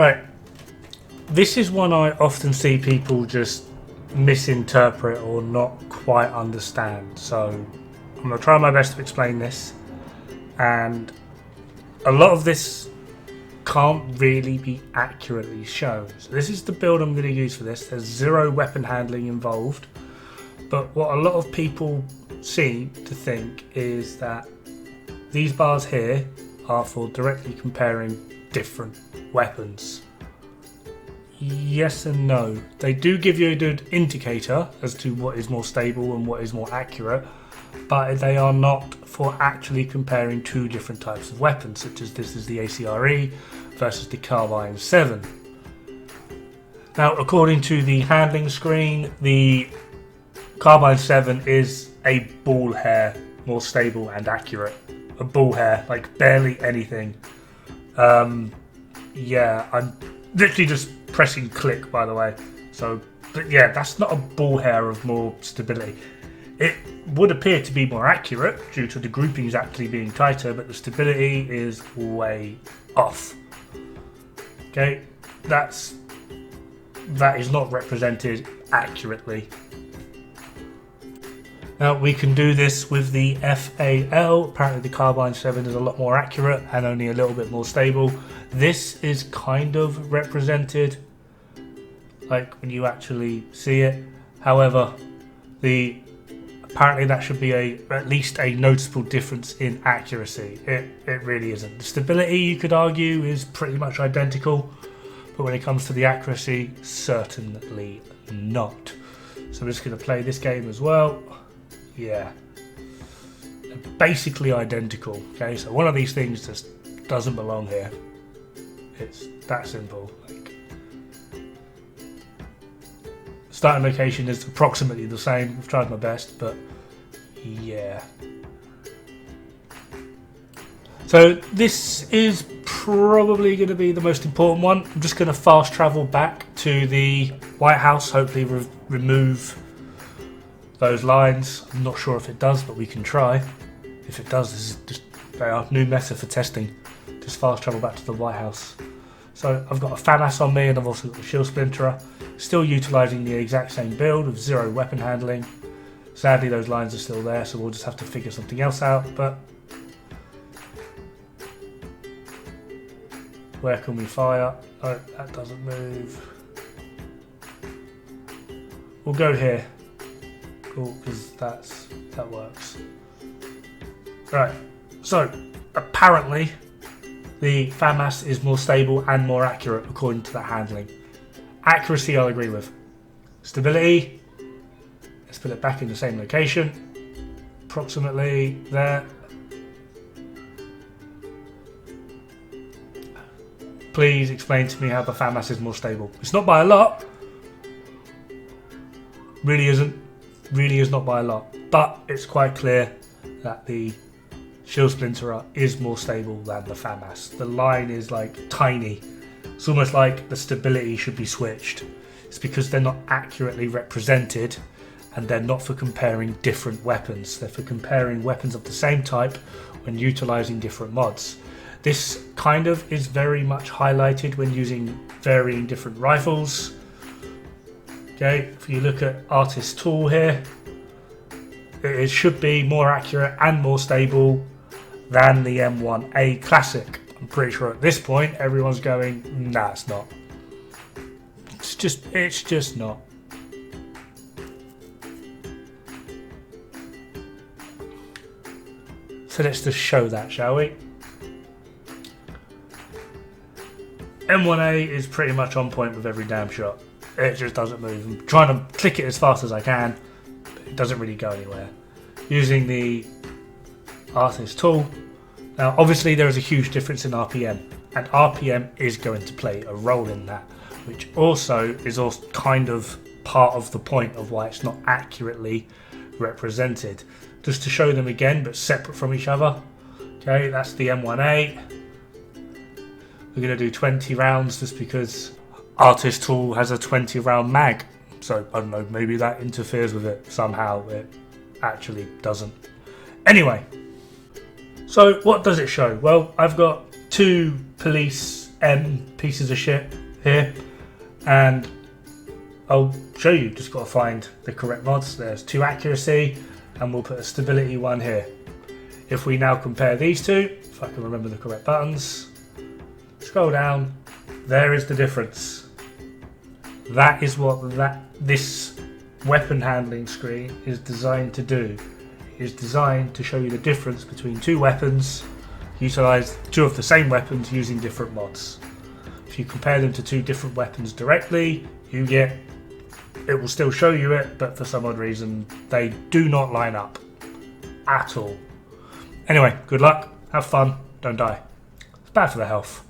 Right, this is one I often see people just misinterpret or not quite understand. So I'm going to try my best to explain this. And a lot of this can't really be accurately shown. So this is the build I'm going to use for this. There's 0 weapon handling involved. But what a lot of people seem to think is that these bars here are for directly comparing different weapons. Yes and no. They do give you a good indicator as to what is more stable and what is more accurate, but they are not for actually comparing 2 different types of weapons, such as this is the ACRE versus the Carbine 7. Now, according to the handling screen, the Carbine 7 is a ball hair more stable and accurate. A ball hair, like barely anything. Yeah, I'm literally just pressing click, by the way. So, but yeah, that's not a ball hair of more stability. It would appear to be more accurate due to the groupings actually being tighter, but the stability is way off. Okay, that is not represented accurately. Now we can do this with the FAL. Apparently the Carbine 7 is a lot more accurate and only a little bit more stable. This is kind of represented, like when you actually see it. However, apparently that should be at least a noticeable difference in accuracy. It really isn't. The stability, you could argue, is pretty much identical, but when it comes to the accuracy, certainly not. So I'm just going to play this game as well. Yeah, they're basically identical. Okay, so one of these things just doesn't belong here. It's that simple. Like, starting location is approximately the same. I've tried my best, but yeah. So this is probably going to be the most important one. I'm just going to fast travel back to the White House, hopefully remove those lines. I'm not sure if it does, but we can try. If it does, this is just our new method for testing. Just fast travel back to the White House. So I've got a FAMAS on me and I've also got a shield splinterer. Still utilising the exact same build of 0 weapon handling. Sadly those lines are still there, so we'll just have to figure something else out. But where can we fire? Oh, that doesn't move. We'll go here. Cool, because that works. Right, so apparently the FAMAS is more stable and more accurate according to the handling. Accuracy I'll agree with. Stability, let's put it back in the same location. Approximately there. Please explain to me how the FAMAS is more stable. It's not by a lot. Really isn't. Really is not by a lot, but it's quite clear that the shield splinterer is more stable than the FAMAS. The line is like tiny. It's almost like the stability should be switched. It's because they're not accurately represented, and they're not for comparing different weapons. They're for comparing weapons of the same type when utilizing different mods. This kind of is very much highlighted when using varying different rifles. Okay, if you look at Artist Tool here, it should be more accurate and more stable than the M1A Classic. I'm pretty sure at this point everyone's going, nah, it's not. It's just not. So let's just show that, shall we? M1A is pretty much on point with every damn shot. It just doesn't move. I'm trying to click it as fast as I can, but it doesn't really go anywhere. Using the Artist Tool. Now, obviously, there is a huge difference in RPM, and RPM is going to play a role in that, which also is kind of part of the point of why it's not accurately represented. Just to show them again, but separate from each other. Okay, that's the M1A. We're going to do 20 rounds just because Artist Tool has a 20 round mag. So, I don't know, maybe that interferes with it somehow. It actually doesn't. Anyway, so what does it show? Well, I've got 2 police M pieces of shit here, and I'll show you. Just got to find the correct mods. There's 2 accuracy, and we'll put a stability one here. If we now compare these two, if I can remember the correct buttons, scroll down, there is the difference. That is what this weapon handling screen is designed to do. It is designed to show you the difference between 2 weapons, utilize 2 of the same weapons using different mods. If you compare them to 2 different weapons directly, it will still show you it, but for some odd reason they do not line up at all. Anyway, good luck, have fun, don't die. It's bad for the health.